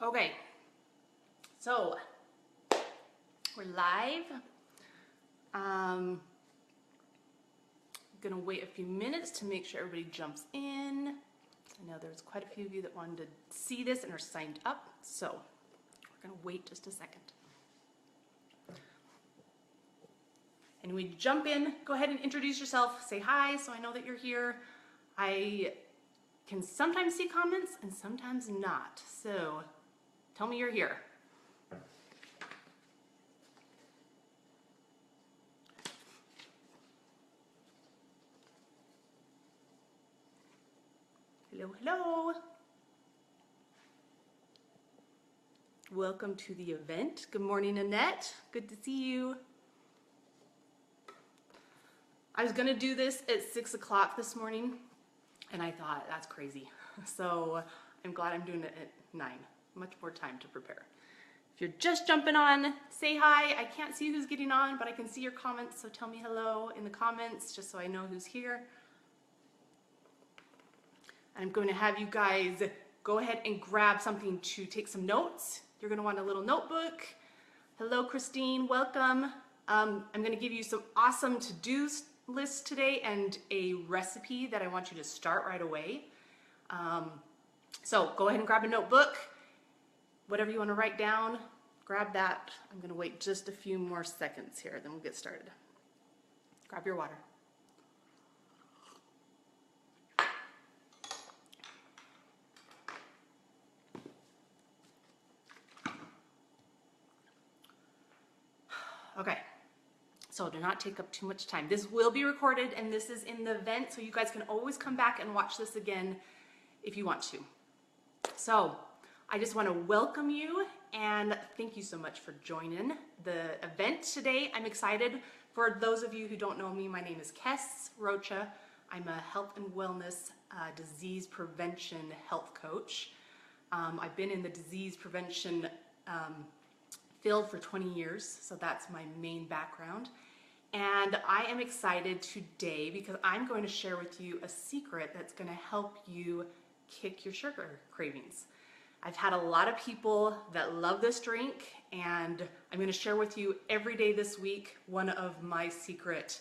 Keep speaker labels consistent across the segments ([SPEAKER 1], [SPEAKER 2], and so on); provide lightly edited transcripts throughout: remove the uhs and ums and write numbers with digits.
[SPEAKER 1] Okay, so we're live. Gonna wait a few minutes to make sure everybody jumps in. I know there's quite a few of you that wanted to see this and are signed up, so we're gonna wait just a second. And when you jump in, go ahead and introduce yourself, say hi so I know that you're here. I can sometimes see comments and sometimes not, so tell me you're here. Hello, hello. Welcome to the event. Good morning, Annette. Good to see you. I was gonna do this at 6 o'clock this morning, and I thought that's crazy. So I'm glad I'm doing it at 9. Much more time to prepare. If you're just jumping on, say hi. I can't see who's getting on, but I can see your comments, so tell me hello in the comments just so I know who's here. I'm going to have you guys go ahead and grab something to take some notes. You're going to want a little notebook. Hello, Christine. Welcome. I'm going to give you some awesome to-do lists today and a recipe that I want you to start right away. So go ahead and grab a notebook. Whatever you want to write down, grab that. I'm going to wait just a few more seconds here, then we'll get started. Grab your water. Okay, so do not take up too much time. This will be recorded and this is in the event, so you guys can always come back and watch this again if you want to. So I just want to welcome you and thank you so much for joining the event today. I'm excited. For those of you who don't know me, my name is Rocha. I'm a health and wellness disease prevention health coach. I've been in the disease prevention field for 20 years, so that's my main background. And I am excited today because I'm going to share with you a secret that's going to help you kick your sugar cravings. I've had a lot of people that love this drink, and I'm going to share with you every day this week one of my secret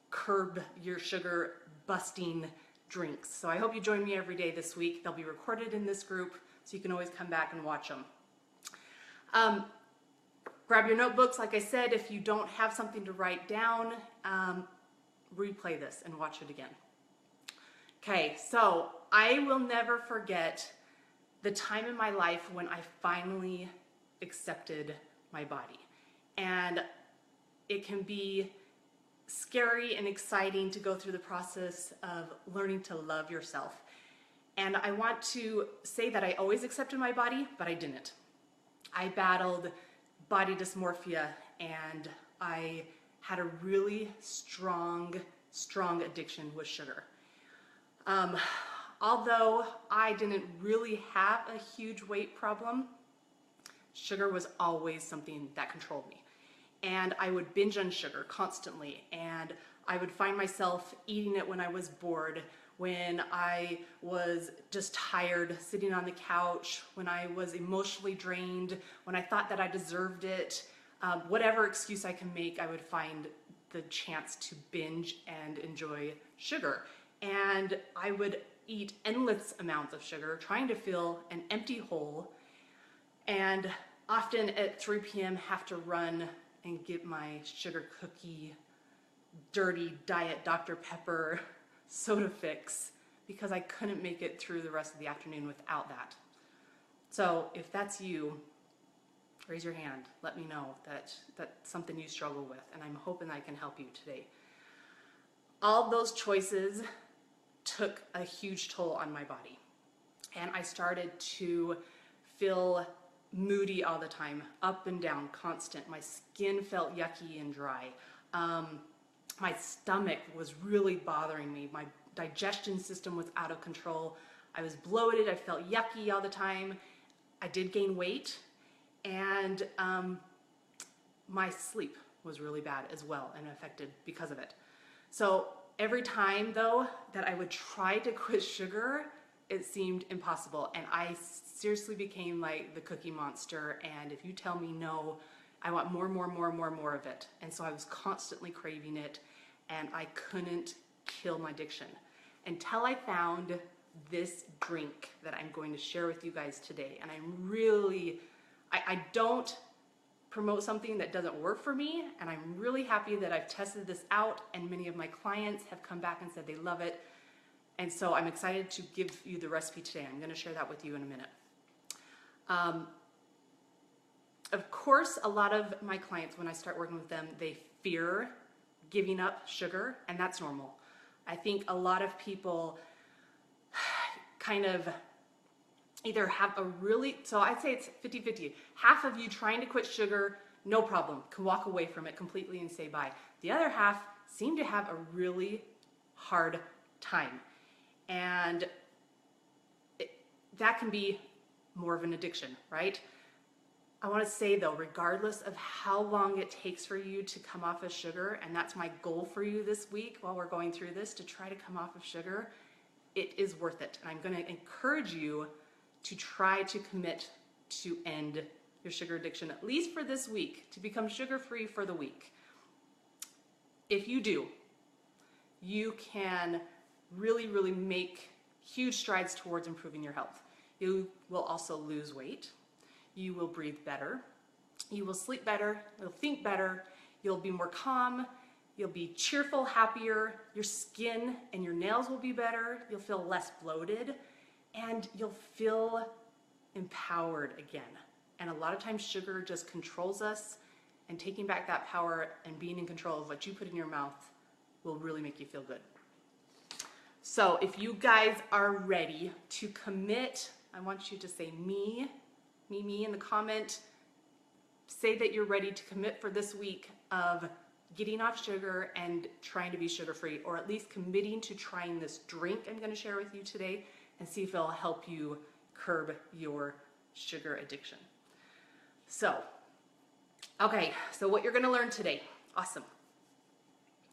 [SPEAKER 1] curb your sugar busting drinks. So I hope you join me every day this week. They'll be recorded in this group, so you can always come back and watch them. Grab your notebooks. Like I said, if you don't have something to write down, replay this and watch it again. Okay, so I will never forget the time in my life when I finally accepted my body. And it can be scary and exciting to go through the process of learning to love yourself. And I want to say that I always accepted my body, but I didn't. I battled body dysmorphia and I had a really strong addiction with sugar. Although I didn't really have a huge weight problem, sugar was always something that controlled me. And I would binge on sugar constantly, and I would find myself eating it when I was bored, when I was just tired, sitting on the couch, when I was emotionally drained, when I thought that I deserved it. Whatever excuse I can make, I would find the chance to binge and enjoy sugar. And I would eat endless amounts of sugar, trying to fill an empty hole, and often at 3 p.m. have to run and get my sugar cookie, dirty diet Dr. Pepper soda fix because I couldn't make it through the rest of the afternoon without that. So if that's you, raise your hand. Let me know that that's something you struggle with, and I'm hoping I can help you today. All those choices took a huge toll on my body, and I started to feel moody all the time, up and down, constant. My skin felt yucky and dry. My stomach was really bothering me. My digestion system was out of control. I was bloated. I felt yucky all the time. I did gain weight, and my sleep was really bad as well and affected because of it. So every time though that I would try to quit sugar, it seemed impossible. And I seriously became like the Cookie Monster. And if you tell me no, I want more of it. And so I was constantly craving it, and I couldn't kill my addiction until I found this drink that I'm going to share with you guys today. And I don't promote something that doesn't work for me, and I'm really happy that I've tested this out, and many of my clients have come back and said they love it. And so I'm excited to give you the recipe today. I'm going to share that with you in a minute. Of course, a lot of my clients, when I start working with them, they fear giving up sugar, and that's normal. I think a lot of people kind of either have a really, so I'd say it's 50-50. Half of you trying to quit sugar, no problem, can walk away from it completely and say bye. The other half seem to have a really hard time. And that can be more of an addiction, right? I want to say though, regardless of how long it takes for you to come off of sugar, and that's my goal for you this week while we're going through this, to try to come off of sugar, it is worth it. And I'm going to encourage you to try to commit to end your sugar addiction, at least for this week, to become sugar-free for the week. If you do, you can really make huge strides towards improving your health. You will also lose weight. You will breathe better. You will sleep better. You'll think better. You'll be more calm. You'll be cheerful, happier. Your skin and your nails will be better. You'll feel less bloated, and you'll feel empowered again. And a lot of times sugar just controls us, and taking back that power and being in control of what you put in your mouth will really make you feel good. So if you guys are ready to commit, I want you to say me in the comment. Say that you're ready to commit for this week of getting off sugar and trying to be sugar-free, or at least committing to trying this drink I'm going to share with you today and see if it'll help you curb your sugar addiction. So, okay, so what you're going to learn today, awesome.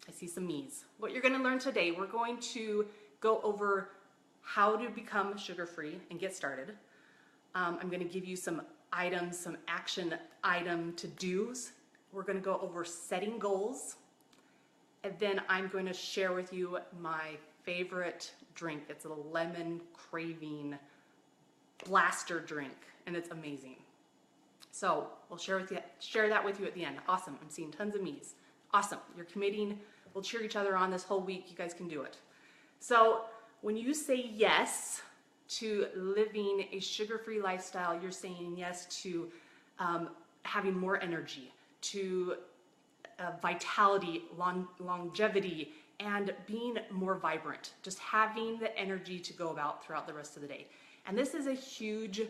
[SPEAKER 1] I see some me's. What you're going to learn today, we're going to go over how to become sugar-free and get started. I'm going to give you some items, some action item to-dos. We're going to go over setting goals. And then I'm going to share with you my favorite drink. It's a lemon Craving blaster drink, and it's amazing. So we'll share that with you at the end. Awesome. I'm seeing tons of me's. Awesome. You're committing. We'll cheer each other on this whole week. You guys can do it. So when you say yes to living a sugar-free lifestyle, you're saying yes to having more energy, to vitality, longevity, and being more vibrant, just having the energy to go about throughout the rest of the day. And this is a huge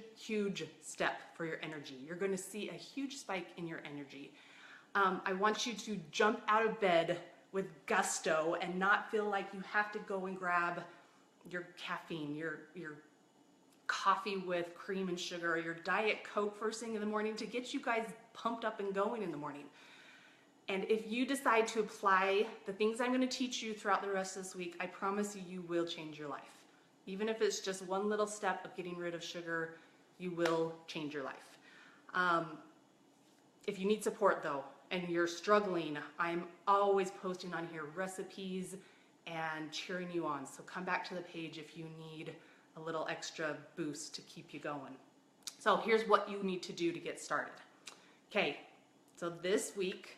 [SPEAKER 1] step for your energy. You're going to see a huge spike in your energy. I want you to jump out of bed with gusto and not feel like you have to go and grab your caffeine, your coffee with cream and sugar, or your Diet Coke first thing in the morning to get you guys pumped up and going in the morning. And if you decide to apply the things I'm going to teach you throughout the rest of this week, I promise you, you will change your life. Even if it's just one little step of getting rid of sugar, you will change your life. If you need support though, and you're struggling, I'm always posting on here recipes and cheering you on. So come back to the page if you need a little extra boost to keep you going. So here's what you need to do to get started. Okay, so this week,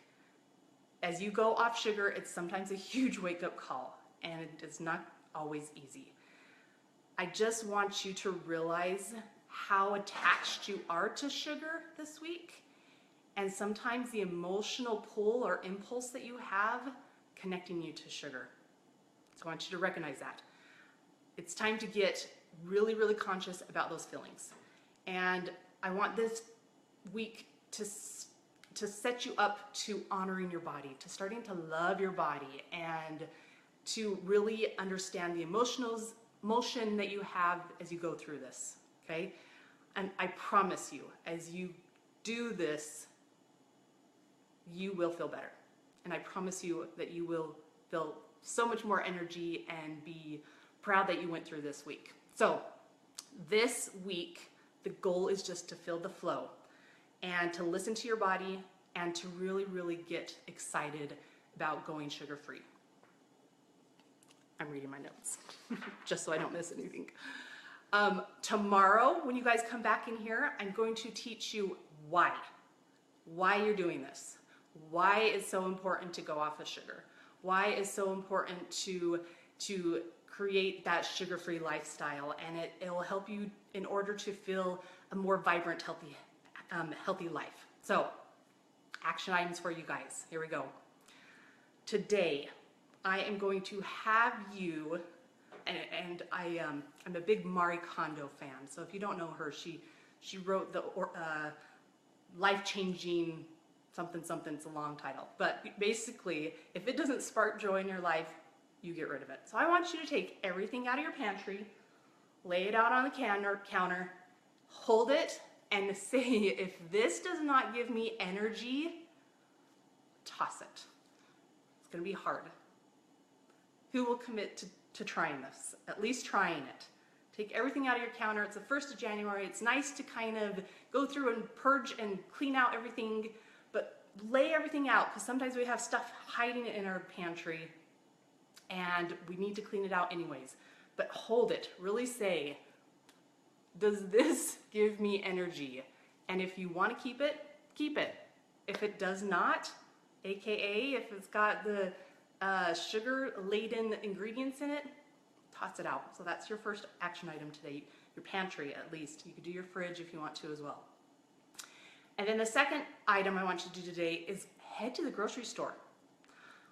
[SPEAKER 1] as you go off sugar, it's sometimes a huge wake-up call, and it's not always easy. I just want you to realize how attached you are to sugar this week, and sometimes the emotional pull or impulse that you have connecting you to sugar. So I want you to recognize that. It's time to get really conscious about those feelings. And I want this week to set you up to honoring your body, to starting to love your body, and to really understand the emotion that you have as you go through this, okay? And I promise you, as you do this, you will feel better. And I promise you that you will feel so much more energy and be proud that you went through this week. So This week, the goal is just to feel the flow and to listen to your body and to really, really get excited about going sugar-free. I'm reading my notes just so I don't miss anything. Tomorrow, when you guys come back in here, I'm going to teach you why you're doing this, why it's so important to go off of sugar, why it's so important to create that sugar-free lifestyle, and it will help you in order to feel a more vibrant, healthy life. So, action items for you guys. Here we go. Today, I am going to have you, and I'm a big Marie Kondo fan. So if you don't know her, she wrote the life-changing something. It's a long title, but basically, if it doesn't spark joy in your life, you get rid of it. So I want you to take everything out of your pantry, lay it out on the counter, hold it, and say, if this does not give me energy, toss it. It's gonna be hard. Who will commit to trying this? At least trying it. Take everything out of your counter. It's the 1st of January. It's nice to kind of go through and purge and clean out everything, but lay everything out, because sometimes we have stuff hiding in our pantry and we need to clean it out anyways. But hold it, really say, does this give me energy? And if you want to keep it, keep it. If it does not, AKA if it's got the sugar-laden ingredients in it, toss it out. So that's your first action item today, your pantry at least. You could do your fridge if you want to as well. And then the second item I want you to do today is head to the grocery store.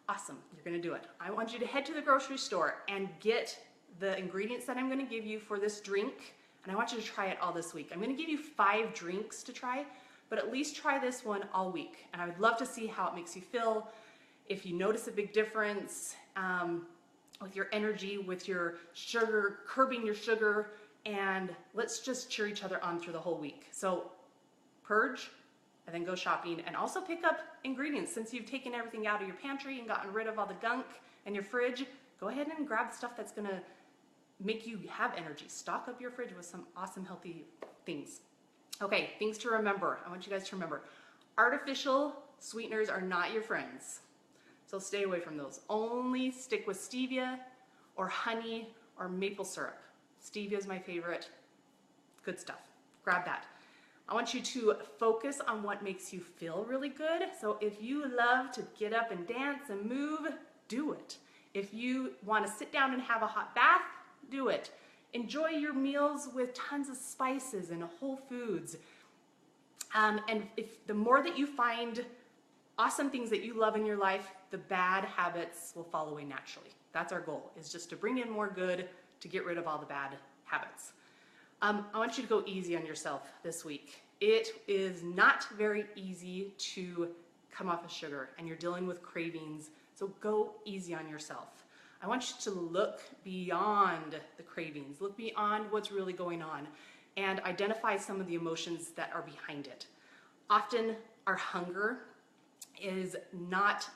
[SPEAKER 1] Awesome, you're gonna do it. I want you to head to the grocery store and get the ingredients that I'm gonna give you for this drink, and I want you to try it all this week. I'm gonna give you 5 drinks to try, but at least try this one all week. And I would love to see how it makes you feel, if you notice a big difference with your energy, with your sugar, curbing your sugar, and let's just cheer each other on through the whole week. So purge, and then go shopping, and also pick up ingredients. Since you've taken everything out of your pantry and gotten rid of all the gunk in your fridge, go ahead and grab stuff that's gonna make you have energy. Stock up your fridge with some awesome healthy things. Okay, things to remember. I want you guys to remember, artificial sweeteners are not your friends. So stay away from those. Only stick with stevia or honey or maple syrup. Stevia is my favorite. Good stuff. Grab that. I want you to focus on what makes you feel really good. So if you love to get up and dance and move, do it. If you want to sit down and have a hot bath, do it. Enjoy your meals with tons of spices and whole foods. And if the more that you find awesome things that you love in your life, the bad habits will fall away naturally. That's our goal, is just to bring in more good, to get rid of all the bad habits. I want you to go easy on yourself this week. It is not very easy to come off of sugar, and you're dealing with cravings, so go easy on yourself. I want you to look beyond the cravings, look beyond what's really going on, and identify some of the emotions that are behind it. Often our hunger is not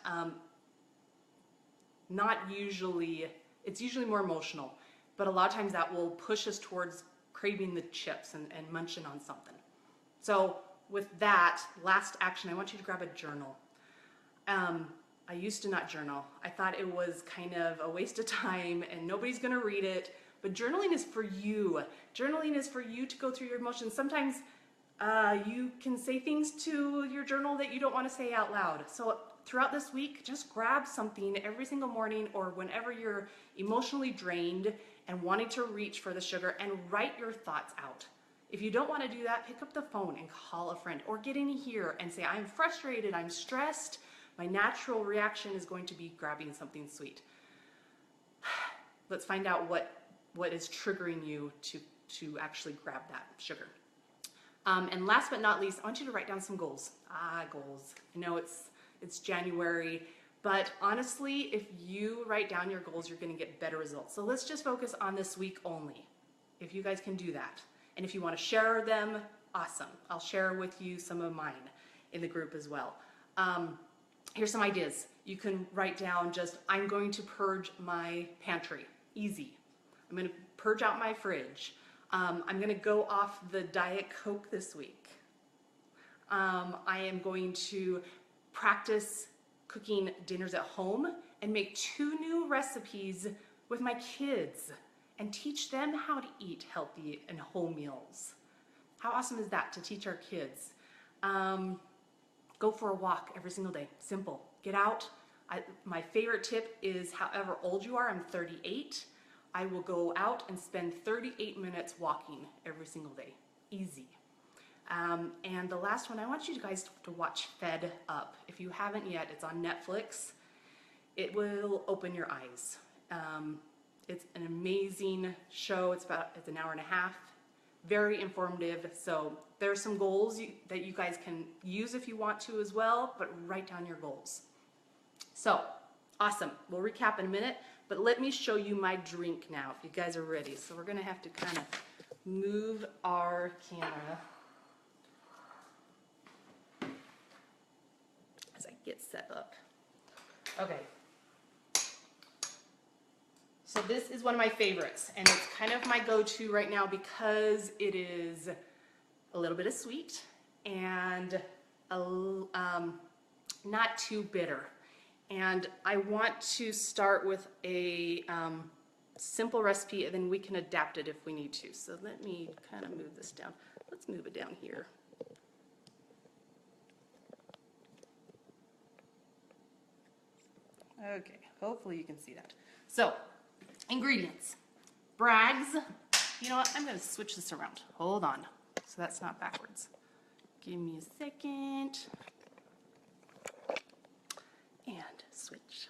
[SPEAKER 1] usually, it's usually more emotional, but a lot of times that will push us towards craving the chips and munching on something. So with that, last action, I want you to grab a journal. I used to not journal. I thought it was kind of a waste of time and nobody's gonna read it, but journaling is for you. Journaling is for you to go through your emotions. Sometimes you can say things to your journal that you don't want to say out loud. So throughout this week, just grab something every single morning or whenever you're emotionally drained and wanting to reach for the sugar and write your thoughts out. If you don't want to do that, pick up the phone and call a friend or get in here and say, I'm frustrated, I'm stressed. My natural reaction is going to be grabbing something sweet. Let's find out what is triggering you to actually grab that sugar. And last but not least, I want you to write down some goals. Goals. I know it's January, but honestly, if you write down your goals, you're gonna get better results. So let's just focus on this week only, if you guys can do that. And if you wanna share them, awesome. I'll share with you some of mine in the group as well. Here's some ideas. You can write down just, I'm going to purge my pantry. Easy. I'm gonna purge out my fridge. I'm gonna go off the Diet Coke this week. I am going to practice cooking dinners at home and make 2 new recipes with my kids and teach them how to eat healthy and whole meals. How awesome is that to teach our kids? Go for a walk every single day. Simple. Get out. My favorite tip is however old you are, I'm 38. I will go out and spend 38 minutes walking every single day. Easy. And the last one, I want you guys to watch Fed Up. If you haven't yet, it's on Netflix. It will open your eyes. It's an amazing show. It's an hour and a half. Very informative. So there are some goals that you guys can use if you want to as well, but write down your goals. So, awesome. We'll recap in a minute, but let me show you my drink now if you guys are ready. So we're gonna have to kind of move our camera as I get set up. Okay. So this is one of my favorites, and it's kind of my go-to right now because it is a little bit of sweet and not too bitter. And I want to start with a simple recipe, and then we can adapt it if we need to. So let me kind of move this down. Let's move it down here. Okay, hopefully you can see that. So, ingredients. Bragg's. You know what? I'm going to switch this around. Hold on. So that's not backwards. Give me a second. And switch.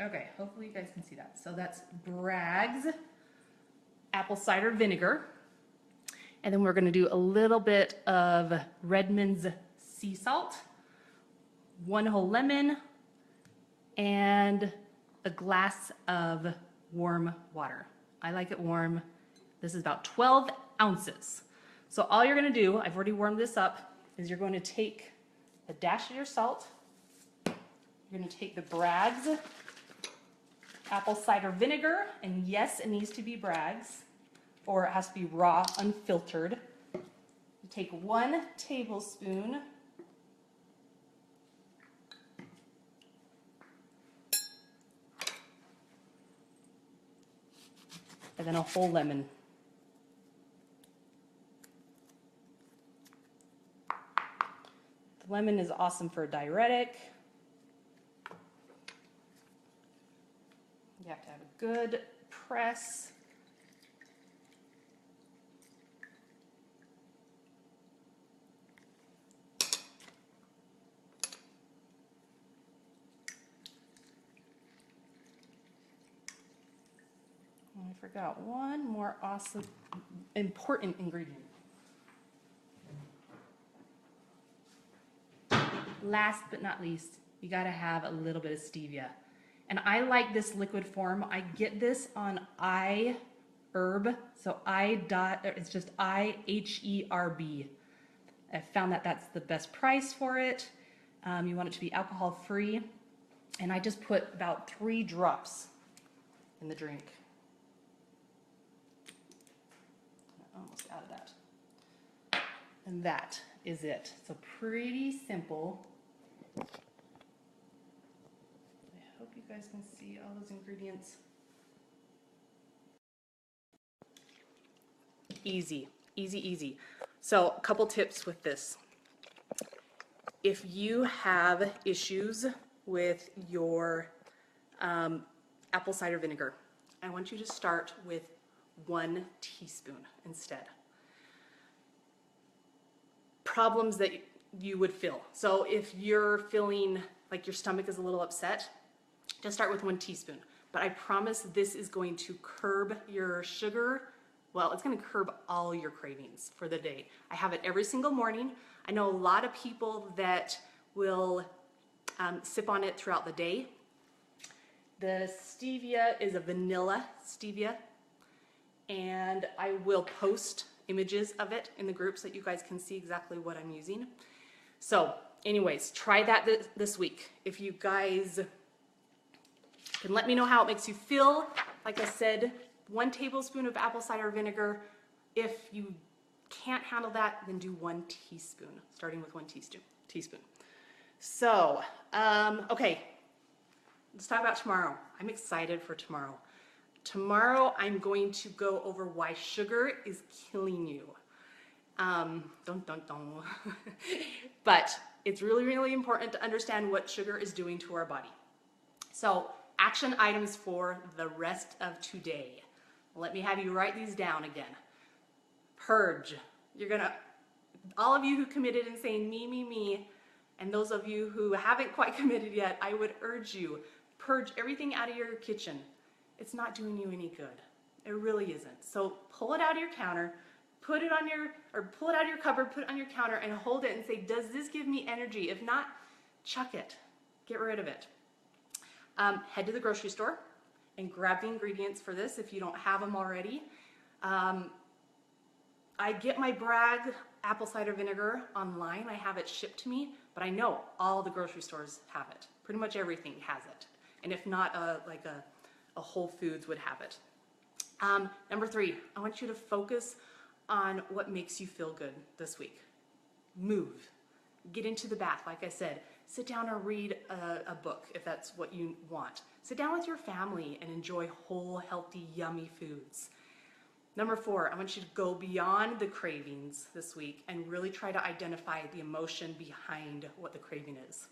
[SPEAKER 1] Okay, hopefully you guys can see that. So that's Bragg's apple cider vinegar. And then we're going to do a little bit of Redmond's sea salt, 1 whole lemon, and a glass of warm water. I like it warm. This is about 12 ounces. So all you're going to do, I've already warmed this up, is you're going to take a dash of your salt. You're going to take the Bragg's apple cider vinegar, and yes, it needs to be Bragg's, or it has to be raw, unfiltered. You take 1 tablespoon and then a whole lemon. The lemon is awesome for a diuretic. You have to have a good press. I forgot one more awesome, important ingredient. Last but not least, you gotta have a little bit of stevia. And I like this liquid form. I get this on iHerb, so it's just IHERB. I found that that's the best price for it. You want it to be alcohol free. And I just put about 3 drops in the drink. Almost out of that. And that is it. So pretty simple. I hope you guys can see all those ingredients. Easy, easy, easy. So a couple tips with this. If you have issues with your apple cider vinegar, I want you to start with 1 teaspoon instead. Problems that you would feel. So if you're feeling like your stomach is a little upset, just start with 1 teaspoon. But I promise this is going to curb your sugar. Well, it's going to curb all your cravings for the day. I have it every single morning. I know a lot of people that will sip on it throughout the day. The stevia is a vanilla stevia, and I will post images of it in the groups so that you guys can see exactly what I'm using. So anyways, try that this week. If you guys can let me know how it makes you feel. Like I said, 1 tablespoon of apple cider vinegar. If you can't handle that, then do 1 teaspoon, starting with 1 teaspoon. So, okay, let's talk about tomorrow. I'm excited for tomorrow. Tomorrow, I'm going to go over why sugar is killing you. But it's really, really important to understand what sugar is doing to our body. So, action items for the rest of today. Let me have you write these down again. Purge. All of you who committed and saying me, and those of you who haven't quite committed yet, I would urge you, purge everything out of your kitchen. It's not doing you any good. It really isn't. So pull it out of your counter, pull it out of your cupboard, put it on your counter and hold it and say, does this give me energy? If not, chuck it. Get rid of it. Head to the grocery store and grab the ingredients for this if you don't have them already. I get my Bragg apple cider vinegar online. I have it shipped to me, but I know all the grocery stores have it. Pretty much everything has it. And if not, like a Whole Foods would have it. Number 3, I want you to focus on what makes you feel good this week. Move. Get into the bath, like I said. Sit down and read a book if that's what you want. Sit down with your family and enjoy whole, healthy, yummy foods. Number 4, I want you to go beyond the cravings this week and really try to identify the emotion behind what the craving is.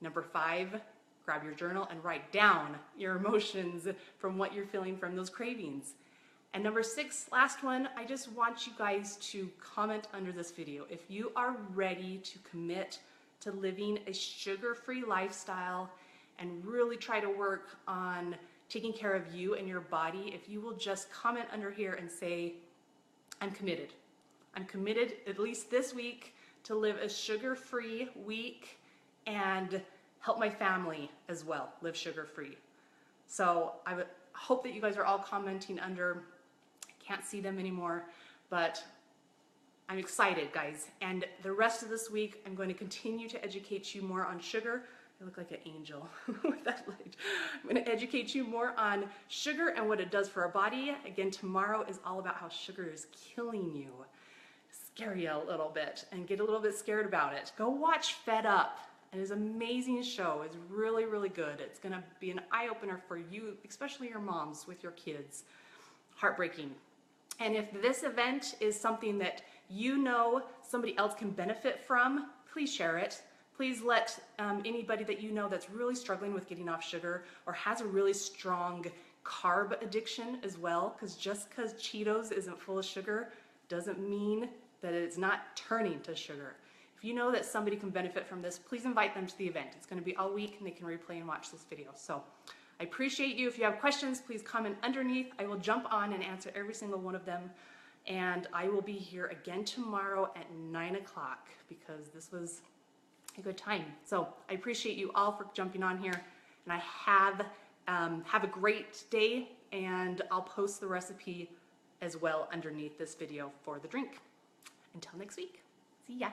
[SPEAKER 1] Number 5, grab your journal and write down your emotions from what you're feeling from those cravings. And number 6, last one, I just want you guys to comment under this video. If you are ready to commit to living a sugar-free lifestyle and really try to work on taking care of you and your body, if you will just comment under here and say, I'm committed. I'm committed at least this week to live a sugar-free week and help my family as well live sugar-free. So I would hope that you guys are all commenting under. I can't see them anymore, but I'm excited, guys. And the rest of this week, I'm going to continue to educate you more on sugar. I look like an angel with that light. I'm going to educate you more on sugar and what it does for our body. Again, tomorrow is all about how sugar is killing you. Scare you a little bit and get a little bit scared about it. Go watch Fed Up. It is an amazing show. It's really, really good. It's going to be an eye-opener for you, especially your moms with your kids. Heartbreaking. And if this event is something that you know somebody else can benefit from, please share it. Please let anybody that you know that's really struggling with getting off sugar or has a really strong carb addiction as well, because just because Cheetos isn't full of sugar doesn't mean that it's not turning to sugar. If you know that somebody can benefit from this, please invite them to the event. It's going to be all week and they can replay and watch this video. So I appreciate you. If you have questions, please comment underneath. I will jump on and answer every single one of them. And I will be here again tomorrow at 9 o'clock because this was a good time. So I appreciate you all for jumping on here. And I have a great day, and I'll post the recipe as well underneath this video for the drink. Until next week, see ya.